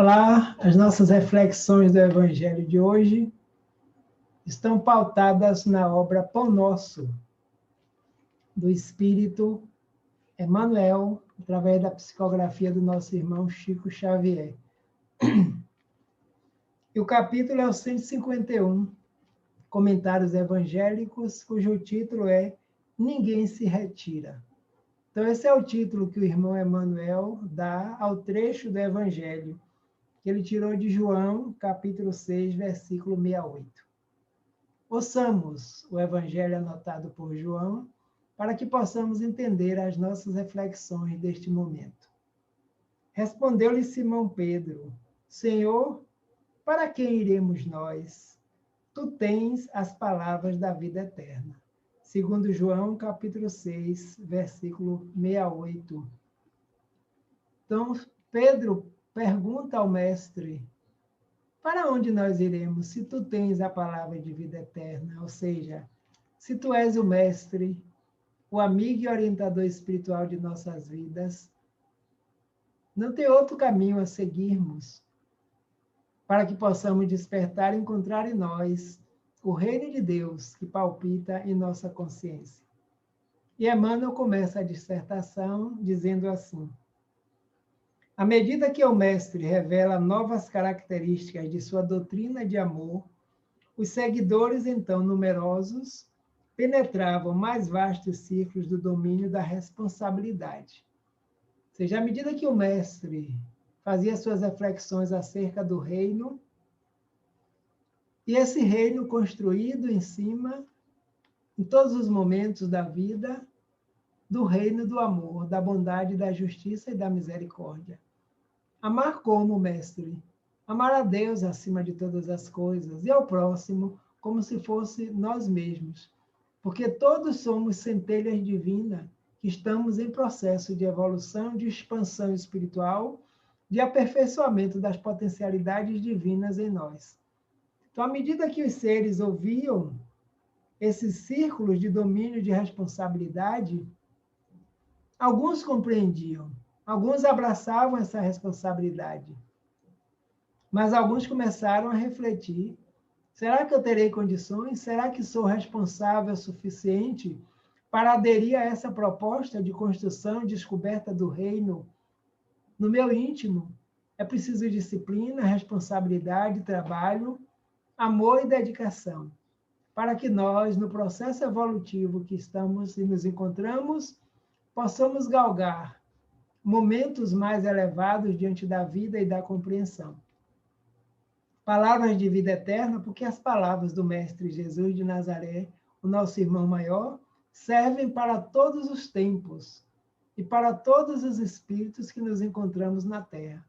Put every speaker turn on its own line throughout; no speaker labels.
Olá, as nossas reflexões do Evangelho de hoje estão pautadas na obra Pão Nosso, do Espírito Emmanuel, através da psicografia do nosso irmão Chico Xavier. E o capítulo é o 151, Comentários Evangélicos, cujo título é Ninguém se Retira. Então, esse é o título que o irmão Emmanuel dá ao trecho do Evangelho, que ele tirou de João, capítulo 6, versículo 68. Ouçamos o Evangelho anotado por João, para que possamos entender as nossas reflexões deste momento. Respondeu-lhe Simão Pedro: Senhor, para quem iremos nós? Tu tens as palavras da vida eterna. Segundo João, capítulo 6, versículo 68. Então, Pedro pergunta ao mestre: para onde nós iremos se tu tens a palavra de vida eterna? Ou seja, se tu és o mestre, o amigo e orientador espiritual de nossas vidas, não tem outro caminho a seguirmos para que possamos despertar e encontrar em nós o reino de Deus que palpita em nossa consciência. E Emmanuel começa a dissertação dizendo assim: à medida que o mestre revela novas características de sua doutrina de amor, os seguidores, então numerosos, penetravam mais vastos círculos do domínio da responsabilidade. Ou seja, à medida que o mestre fazia suas reflexões acerca do reino, e esse reino construído em cima, em todos os momentos da vida, do reino do amor, da bondade, da justiça e da misericórdia. Amar como, mestre? Amar a Deus acima de todas as coisas e ao próximo como se fosse nós mesmos, porque todos somos centelhas divinas que estamos em processo de evolução, de expansão espiritual, de aperfeiçoamento das potencialidades divinas em nós. Então, à medida que os seres ouviam esses círculos de domínio de responsabilidade, alguns compreendiam, alguns abraçavam essa responsabilidade, mas alguns começaram a refletir: será que eu terei condições? Será que sou responsável o suficiente para aderir a essa proposta de construção e descoberta do reino no meu íntimo? É preciso disciplina, responsabilidade, trabalho, amor e dedicação, para que nós, no processo evolutivo que estamos e nos encontramos, possamos galgar momentos mais elevados diante da vida e da compreensão. Palavras de vida eterna, porque as palavras do Mestre Jesus de Nazaré, o nosso irmão maior, servem para todos os tempos e para todos os espíritos que nos encontramos na Terra,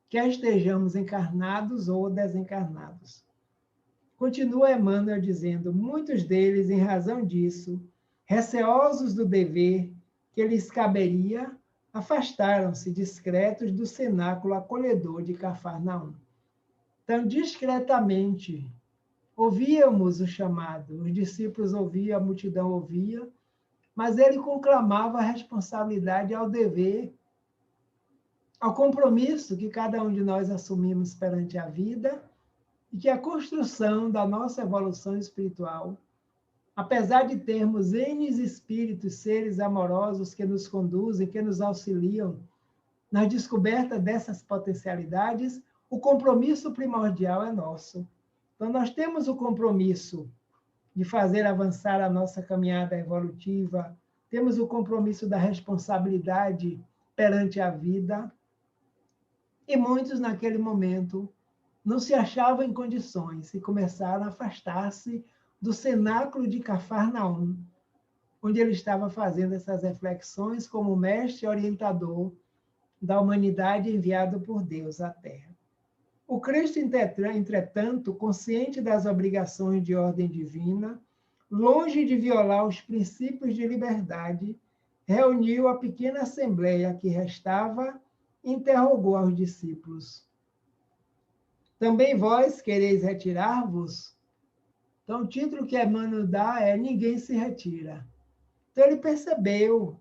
quer estejamos encarnados ou desencarnados. Continua Emmanuel dizendo: muitos deles, em razão disso, receosos do dever que lhes caberia, afastaram-se discretos do cenáculo acolhedor de Cafarnaum. Então, discretamente, ouvíamos o chamado, os discípulos ouviam, a multidão ouvia, mas ele conclamava a responsabilidade ao dever, ao compromisso que cada um de nós assumimos perante a vida, e que a construção da nossa evolução espiritual, apesar de termos N espíritos, seres amorosos que nos conduzem, que nos auxiliam na descoberta dessas potencialidades, o compromisso primordial é nosso. Então, nós temos o compromisso de fazer avançar a nossa caminhada evolutiva, temos o compromisso da responsabilidade perante a vida, e muitos, naquele momento, não se achavam em condições e começaram a afastar-se do cenáculo de Cafarnaum, onde ele estava fazendo essas reflexões como mestre orientador da humanidade enviado por Deus à Terra. O Cristo, entretanto, consciente das obrigações de ordem divina, longe de violar os princípios de liberdade, reuniu a pequena assembleia que restava e interrogou aos discípulos: também vós quereis retirar-vos? Então, o título que Emmanuel dá é Ninguém se retira. Então, ele percebeu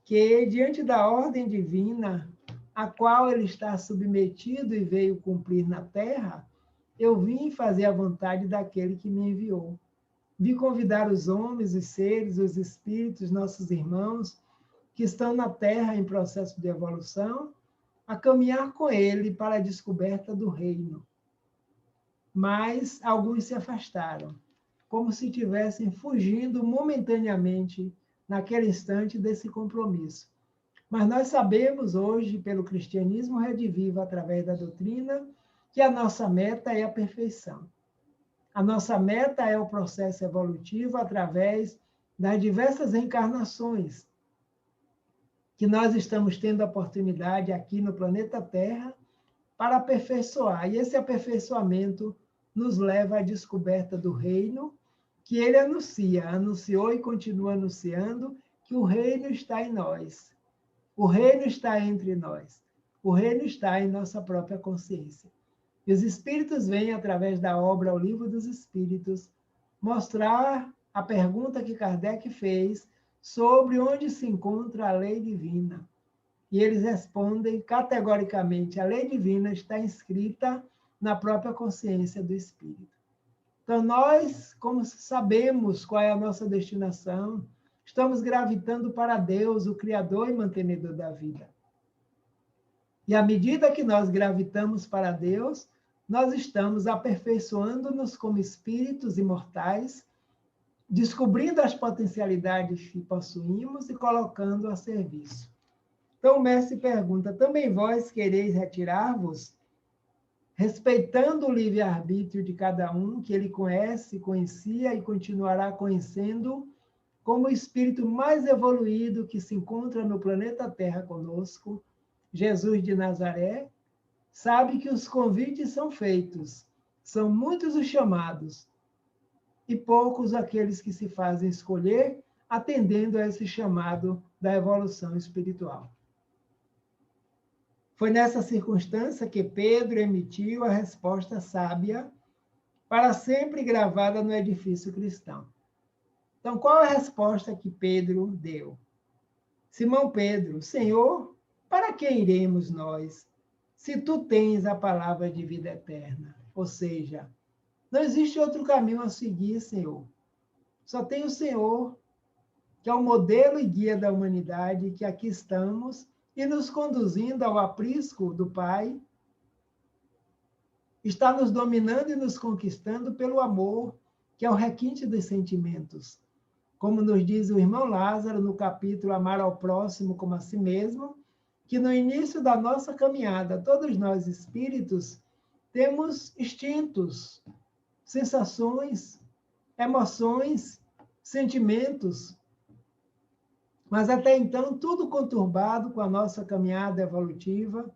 que, diante da ordem divina, a qual ele está submetido e veio cumprir na terra, eu vim fazer a vontade daquele que me enviou. Vim convidar os homens, os seres, os espíritos, nossos irmãos, que estão na terra em processo de evolução, a caminhar com ele para a descoberta do reino. Mas alguns se afastaram, como se estivessem fugindo momentaneamente, naquele instante, desse compromisso. Mas nós sabemos hoje, pelo cristianismo redivivo, através da doutrina, que a nossa meta é a perfeição. A nossa meta é o processo evolutivo através das diversas reencarnações que nós estamos tendo a oportunidade aqui no planeta Terra para aperfeiçoar. E esse aperfeiçoamento nos leva à descoberta do reino, que ele anunciou e continua anunciando que o reino está em nós. O reino está entre nós. O reino está em nossa própria consciência. E os Espíritos vêm, através da obra O Livro dos Espíritos, mostrar a pergunta que Kardec fez sobre onde se encontra a lei divina. E eles respondem categoricamente: a lei divina está inscrita na própria consciência do Espírito. Então, nós, como sabemos qual é a nossa destinação, estamos gravitando para Deus, o Criador e mantenedor da vida. E à medida que nós gravitamos para Deus, nós estamos aperfeiçoando-nos como espíritos imortais, descobrindo as potencialidades que possuímos e colocando a serviço. Então o mestre pergunta: também vós quereis retirar-vos, respeitando o livre-arbítrio de cada um, que ele conhece, conhecia e continuará conhecendo, como o espírito mais evoluído que se encontra no planeta Terra conosco, Jesus de Nazaré, sabe que os convites são feitos, são muitos os chamados, e poucos aqueles que se fazem escolher, atendendo a esse chamado da evolução espiritual. Foi nessa circunstância que Pedro emitiu a resposta sábia, para sempre gravada no edifício cristão. Então, qual a resposta que Pedro deu? Simão Pedro: Senhor, para que iremos nós, se tu tens a palavra de vida eterna? Ou seja, não existe outro caminho a seguir, Senhor. Só tem o Senhor, que é o modelo e guia da humanidade, que aqui estamos, e nos conduzindo ao aprisco do Pai, está nos dominando e nos conquistando pelo amor, que é o requinte dos sentimentos. Como nos diz o irmão Lázaro no capítulo Amar ao Próximo como a si mesmo, que no início da nossa caminhada, todos nós espíritos temos instintos, sensações, emoções, sentimentos, mas até então tudo conturbado com a nossa caminhada evolutiva,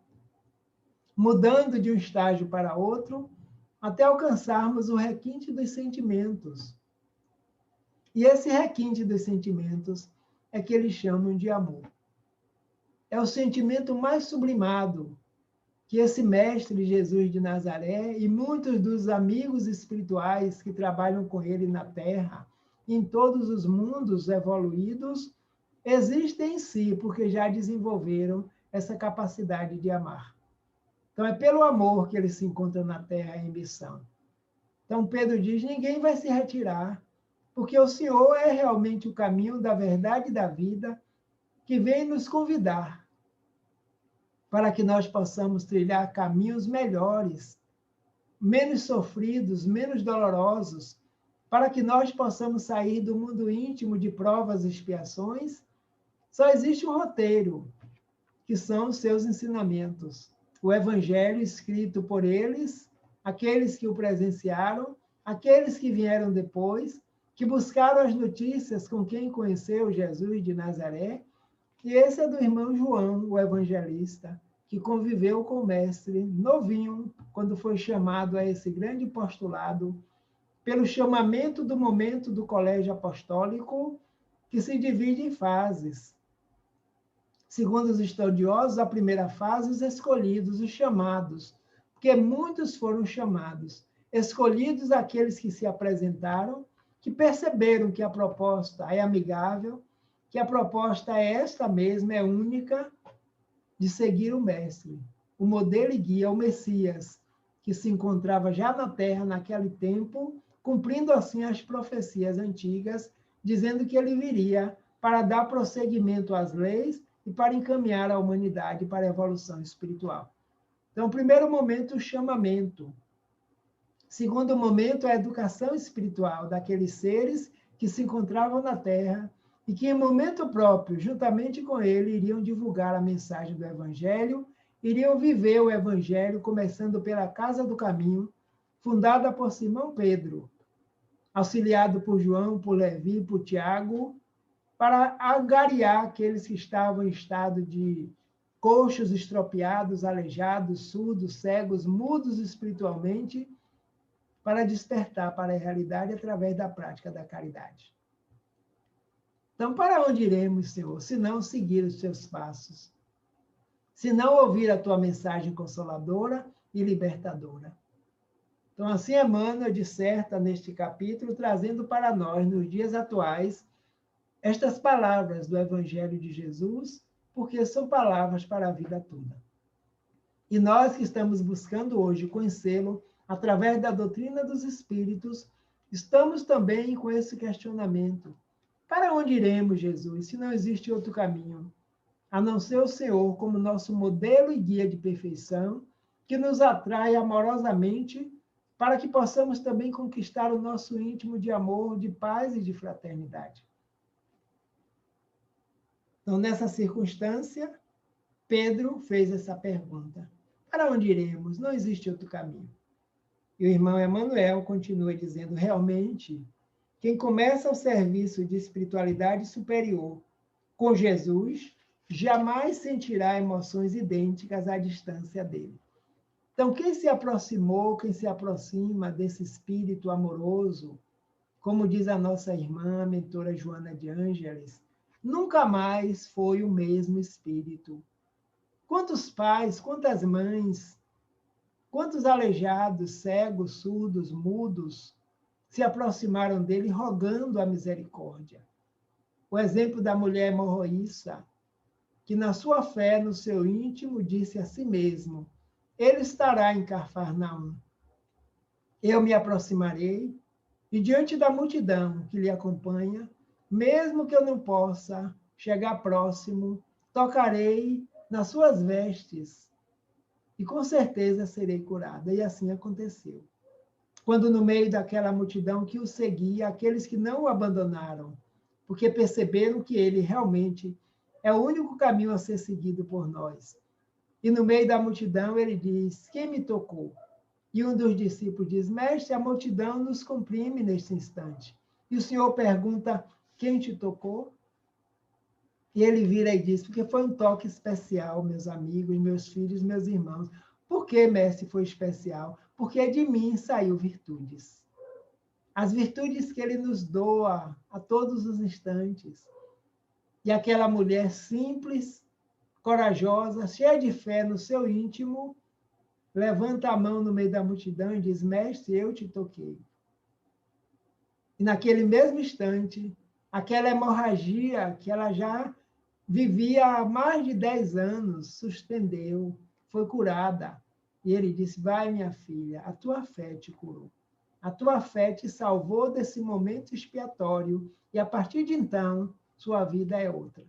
mudando de um estágio para outro, até alcançarmos o requinte dos sentimentos. E esse requinte dos sentimentos é que eles chamam de amor. É o sentimento mais sublimado que esse mestre Jesus de Nazaré e muitos dos amigos espirituais que trabalham com ele na Terra, em todos os mundos evoluídos, existem em si, porque já desenvolveram essa capacidade de amar. Então, é pelo amor que eles se encontram na Terra em missão. Então, Pedro diz: ninguém vai se retirar, porque o Senhor é realmente o caminho da verdade e da vida, que vem nos convidar para que nós possamos trilhar caminhos melhores, menos sofridos, menos dolorosos, para que nós possamos sair do mundo íntimo de provas e expiações. Só existe um roteiro, que são os seus ensinamentos. O Evangelho escrito por eles, aqueles que o presenciaram, aqueles que vieram depois, que buscaram as notícias com quem conheceu Jesus de Nazaré. E esse é do irmão João, o evangelista, que conviveu com o mestre novinho, quando foi chamado a esse grande postulado, pelo chamamento do momento do colégio apostólico, que se divide em fases. Segundo os estudiosos, a primeira fase, os escolhidos, os chamados, porque muitos foram chamados. Escolhidos aqueles que se apresentaram, que perceberam que a proposta é amigável, que a proposta é esta mesma, é única, de seguir o Mestre, o modelo e guia, o Messias, que se encontrava já na terra naquele tempo, cumprindo assim as profecias antigas, dizendo que ele viria para dar prosseguimento às leis e para encaminhar a humanidade para a evolução espiritual. Então, primeiro momento, o chamamento. Segundo momento, a educação espiritual daqueles seres que se encontravam na Terra e que, em momento próprio, juntamente com ele, iriam divulgar a mensagem do Evangelho, iriam viver o Evangelho, começando pela Casa do Caminho, fundada por Simão Pedro, auxiliado por João, por Levi, por Tiago, para angariar aqueles que estavam em estado de coxos, estropiados, aleijados, surdos, cegos, mudos espiritualmente, para despertar para a realidade através da prática da caridade. Então, para onde iremos, Senhor, se não seguir os teus passos? Se não ouvir a tua mensagem consoladora e libertadora? Então, assim Emmanuel disserta neste capítulo, trazendo para nós, nos dias atuais, estas palavras do Evangelho de Jesus, porque são palavras para a vida toda. E nós que estamos buscando hoje conhecê-lo através da doutrina dos Espíritos, estamos também com esse questionamento. Para onde iremos, Jesus, se não existe outro caminho, a não ser o Senhor como nosso modelo e guia de perfeição, que nos atrai amorosamente para que possamos também conquistar o nosso íntimo de amor, de paz e de fraternidade? Então, nessa circunstância, Pedro fez essa pergunta. Para onde iremos? Não existe outro caminho. E o irmão Emmanuel continua dizendo, realmente, quem começa o serviço de espiritualidade superior com Jesus, jamais sentirá emoções idênticas à distância dele. Então, quem se aproximou, quem se aproxima desse espírito amoroso, como diz a nossa irmã, a mentora Joana de Ângeles, nunca mais foi o mesmo espírito. Quantos pais, quantas mães, quantos aleijados, cegos, surdos, mudos, se aproximaram dele rogando a misericórdia. O exemplo da mulher hemorroíça, que na sua fé, no seu íntimo, disse a si mesmo, ele estará em Cafarnaum. Eu me aproximarei e diante da multidão que lhe acompanha, mesmo que eu não possa chegar próximo, tocarei nas suas vestes e com certeza serei curada. E assim aconteceu. Quando no meio daquela multidão que o seguia, aqueles que não o abandonaram, porque perceberam que ele realmente é o único caminho a ser seguido por nós. E no meio da multidão ele diz, quem me tocou? E um dos discípulos diz, mestre, a multidão nos comprime neste instante. E o Senhor pergunta, quem te tocou? E ele vira e diz, porque foi um toque especial, meus amigos, meus filhos, meus irmãos. Por que, mestre, foi especial? Porque de mim saiu virtudes. As virtudes que ele nos doa a todos os instantes. E aquela mulher simples, corajosa, cheia de fé no seu íntimo, levanta a mão no meio da multidão e diz, mestre, eu te toquei. E naquele mesmo instante, aquela hemorragia que ela já vivia há mais de 10 anos, suspendeu, foi curada. E ele disse, vai, minha filha, a tua fé te curou. A tua fé te salvou desse momento expiatório e, a partir de então, sua vida é outra.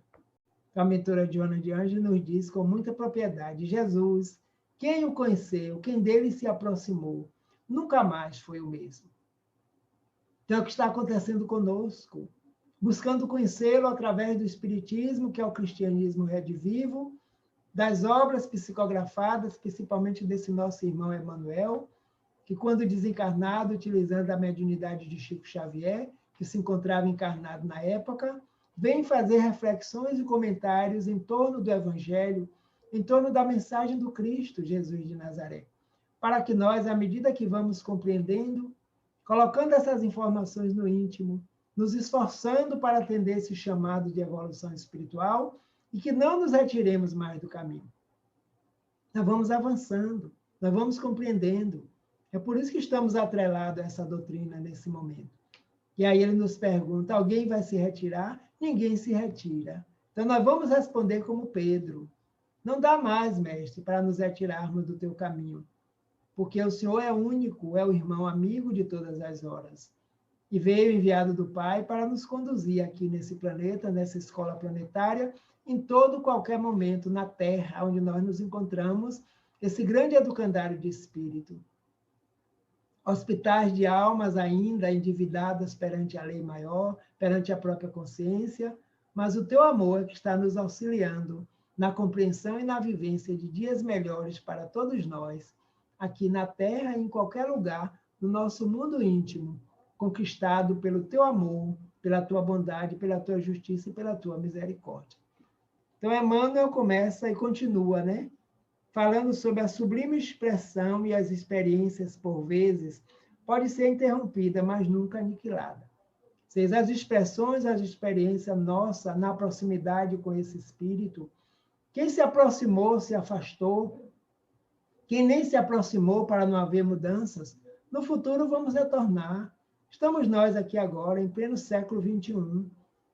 A mentora Joana de Ângeles nos diz com muita propriedade, Jesus, quem o conheceu, quem dele se aproximou, nunca mais foi o mesmo. Então, é o que está acontecendo conosco, buscando conhecê-lo através do Espiritismo, que é o cristianismo redivivo, das obras psicografadas, principalmente desse nosso irmão Emmanuel, que quando desencarnado, utilizando a mediunidade de Chico Xavier, que se encontrava encarnado na época, vem fazer reflexões e comentários em torno do Evangelho, em torno da mensagem do Cristo, Jesus de Nazaré, para que nós, à medida que vamos compreendendo, colocando essas informações no íntimo, nos esforçando para atender esse chamado de evolução espiritual e que não nos retiremos mais do caminho. Nós vamos avançando, nós vamos compreendendo. É por isso que estamos atrelados a essa doutrina nesse momento. E aí ele nos pergunta, alguém vai se retirar? Ninguém se retira. Então nós vamos responder como Pedro. Não dá mais, mestre, para nos retirarmos do teu caminho, porque o Senhor é único, é o irmão amigo de todas as horas. E veio enviado do Pai para nos conduzir aqui nesse planeta, nessa escola planetária, em todo qualquer momento na Terra, onde nós nos encontramos, esse grande educandário de espírito. Hospitais de almas ainda endividadas perante a lei maior, perante a própria consciência, mas o teu amor é que está nos auxiliando na compreensão e na vivência de dias melhores para todos nós, aqui na Terra e em qualquer lugar, no nosso mundo íntimo, conquistado pelo teu amor, pela tua bondade, pela tua justiça e pela tua misericórdia. Então, Emmanuel começa e continua, né? Falando sobre a sublime expressão e as experiências, por vezes, pode ser interrompida, mas nunca aniquilada. Seja as expressões, as experiências nossa na proximidade com esse espírito, quem se aproximou, se afastou, quem nem se aproximou para não haver mudanças, no futuro vamos retornar. Estamos nós aqui agora, em pleno século XXI.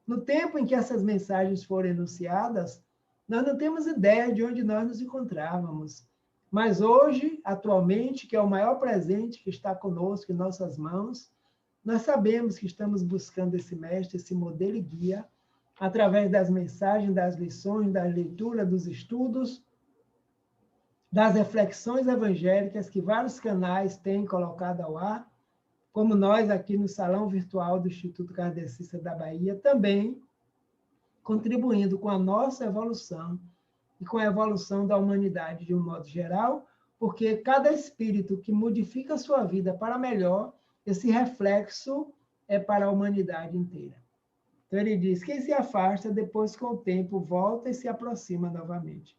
No tempo em que essas mensagens foram enunciadas, nós não temos ideia de onde nós nos encontrávamos. Mas hoje, atualmente, que é o maior presente que está conosco em nossas mãos, nós sabemos que estamos buscando esse mestre, esse modelo e guia, através das mensagens, das lições, da leitura, dos estudos, das reflexões evangélicas que vários canais têm colocado ao ar, como nós aqui no Salão Virtual do Instituto Kardecista da Bahia, também contribuindo com a nossa evolução e com a evolução da humanidade de um modo geral, porque cada espírito que modifica a sua vida para melhor, esse reflexo é para a humanidade inteira. Então ele diz, quem se afasta, depois com o tempo volta e se aproxima novamente.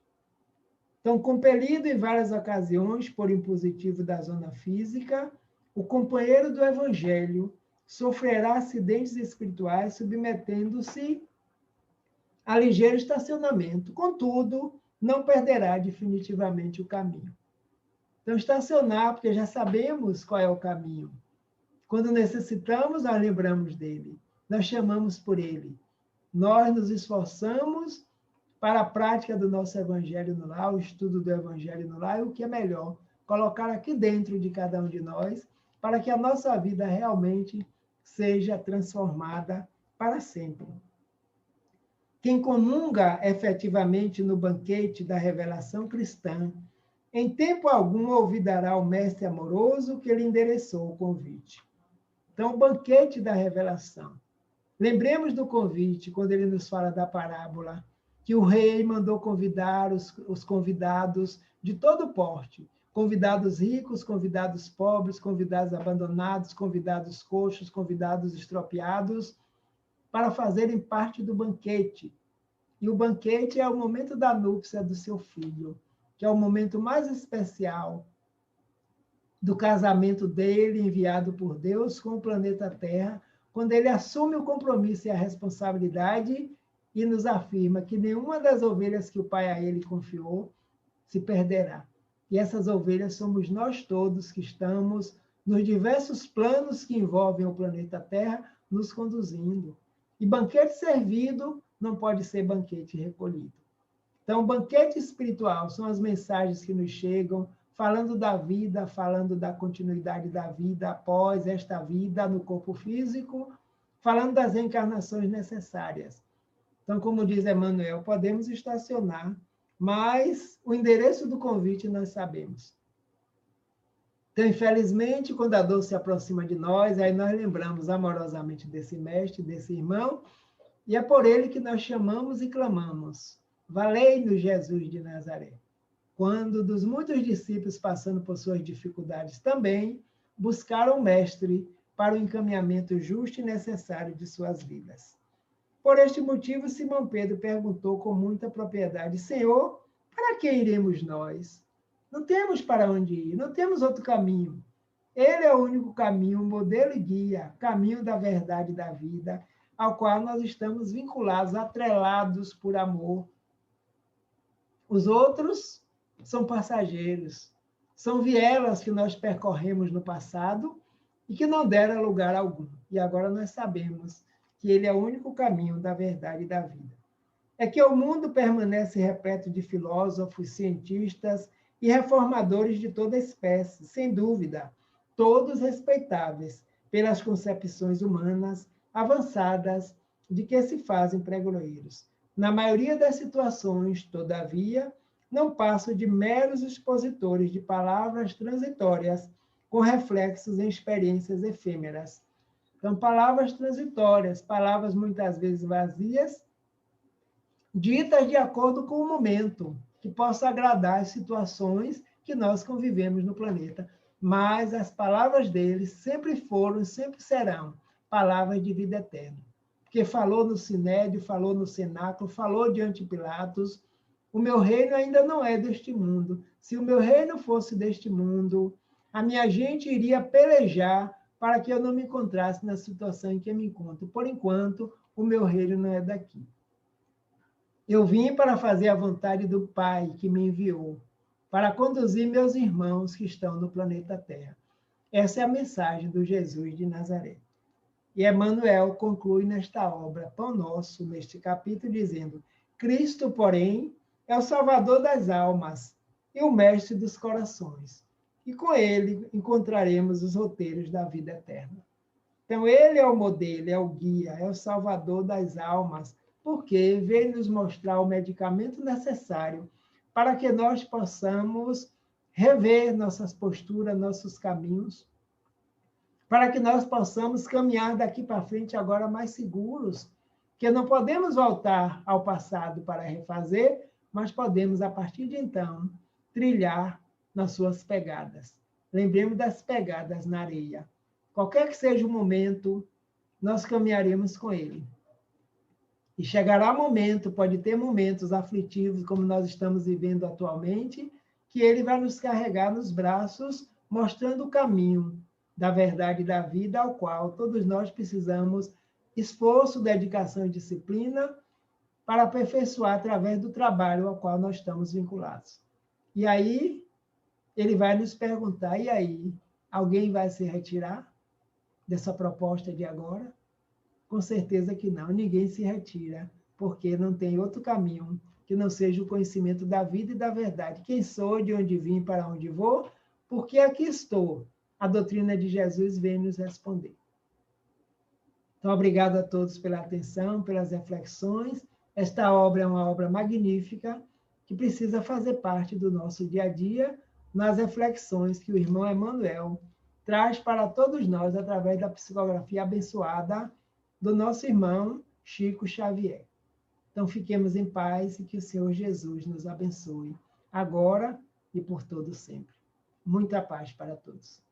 Então, compelido em várias ocasiões por impositivo da zona física, o companheiro do Evangelho sofrerá acidentes espirituais submetendo-se a ligeiro estacionamento. Contudo, não perderá definitivamente o caminho. Então, estacionar, porque já sabemos qual é o caminho. Quando necessitamos, nós lembramos dele. Nós chamamos por ele. Nós nos esforçamos para a prática do nosso Evangelho no lar, o estudo do Evangelho no lar, e o que é melhor, colocar aqui dentro de cada um de nós, para que a nossa vida realmente seja transformada para sempre. Quem comunga efetivamente no banquete da revelação cristã, em tempo algum olvidará o mestre amoroso que lhe endereçou o convite. Então, o banquete da revelação. Lembremos do convite, quando ele nos fala da parábola, que o rei mandou convidar os convidados de todo porte, convidados ricos, convidados pobres, convidados abandonados, convidados coxos, convidados estropiados, para fazerem parte do banquete. E o banquete é o momento da núpcia do seu filho, que é o momento mais especial do casamento dele, enviado por Deus com o planeta Terra, quando ele assume o compromisso e a responsabilidade e nos afirma que nenhuma das ovelhas que o Pai a ele confiou se perderá. E essas ovelhas somos nós todos que estamos nos diversos planos que envolvem o planeta Terra, nos conduzindo. E banquete servido não pode ser banquete recolhido. Então, banquete espiritual são as mensagens que nos chegam, falando da vida, falando da continuidade da vida após esta vida no corpo físico, falando das reencarnações necessárias. Então, como diz Emmanuel, podemos estacionar, mas o endereço do convite nós sabemos. Então, infelizmente, quando a dor se aproxima de nós, aí nós lembramos amorosamente desse mestre, desse irmão, e é por ele que nós chamamos e clamamos. Valei-nos, Jesus de Nazaré. Quando dos muitos discípulos passando por suas dificuldades também, buscaram o mestre para o encaminhamento justo e necessário de suas vidas. Por este motivo, Simão Pedro perguntou com muita propriedade, Senhor, para que iremos nós? Não temos para onde ir, não temos outro caminho. Ele é o único caminho, modelo e guia, caminho da verdade e da vida, ao qual nós estamos vinculados, atrelados por amor. Os outros são passageiros, são vielas que nós percorremos no passado e que não deram lugar algum. E agora nós sabemos que ele é o único caminho da verdade e da vida. é que o mundo permanece repleto de filósofos, cientistas e reformadores de toda espécie, sem dúvida, todos respeitáveis pelas concepções humanas avançadas de que se fazem pregoeiros. Na maioria das situações, todavia, não passam de meros expositores de palavras transitórias com reflexos em experiências efêmeras. São palavras transitórias, palavras muitas vezes vazias, ditas de acordo com o momento, que possa agradar as situações que nós convivemos no planeta. Mas as palavras deles sempre foram, sempre serão palavras de vida eterna. Porque falou no Sinédrio, falou no Cenáculo, falou diante de Pilatos, o meu reino ainda não é deste mundo. Se o meu reino fosse deste mundo, a minha gente iria pelejar para que eu não me encontrasse na situação em que eu me encontro. Por enquanto, o meu reino não é daqui. Eu vim para fazer a vontade do Pai que me enviou, para conduzir meus irmãos que estão no planeta Terra. Essa é a mensagem do Jesus de Nazaré. E Emmanuel conclui nesta obra, Pão Nosso, neste capítulo, dizendo: Cristo, porém, é o Salvador das almas e o Mestre dos corações. E com ele encontraremos os roteiros da vida eterna. Então, ele é o modelo, é o guia, é o Salvador das almas, porque veio nos mostrar o medicamento necessário para que nós possamos rever nossas posturas, nossos caminhos, para que nós possamos caminhar daqui para frente agora mais seguros, que não podemos voltar ao passado para refazer, mas podemos, a partir de então, trilhar nas suas pegadas. Lembremos das pegadas na areia. Qualquer que seja o momento, nós caminharemos com ele. E chegará momento, pode ter momentos aflitivos, como nós estamos vivendo atualmente, que ele vai nos carregar nos braços, mostrando o caminho da verdade e da vida, ao qual todos nós precisamos esforço, dedicação e disciplina para aperfeiçoar através do trabalho ao qual nós estamos vinculados. E aí, ele vai nos perguntar, e aí, alguém vai se retirar dessa proposta de agora? Com certeza que não, ninguém se retira, porque não tem outro caminho que não seja o conhecimento da vida e da verdade. Quem sou, de onde vim, para onde vou, porque aqui estou. A doutrina de Jesus vem nos responder. Então, obrigado a todos pela atenção, pelas reflexões. Esta obra é uma obra magnífica, que precisa fazer parte do nosso dia a dia, nas reflexões que o irmão Emmanuel traz para todos nós, através da psicografia abençoada do nosso irmão Chico Xavier. Então, fiquemos em paz e que o Senhor Jesus nos abençoe, agora e por todo sempre. Muita paz para todos.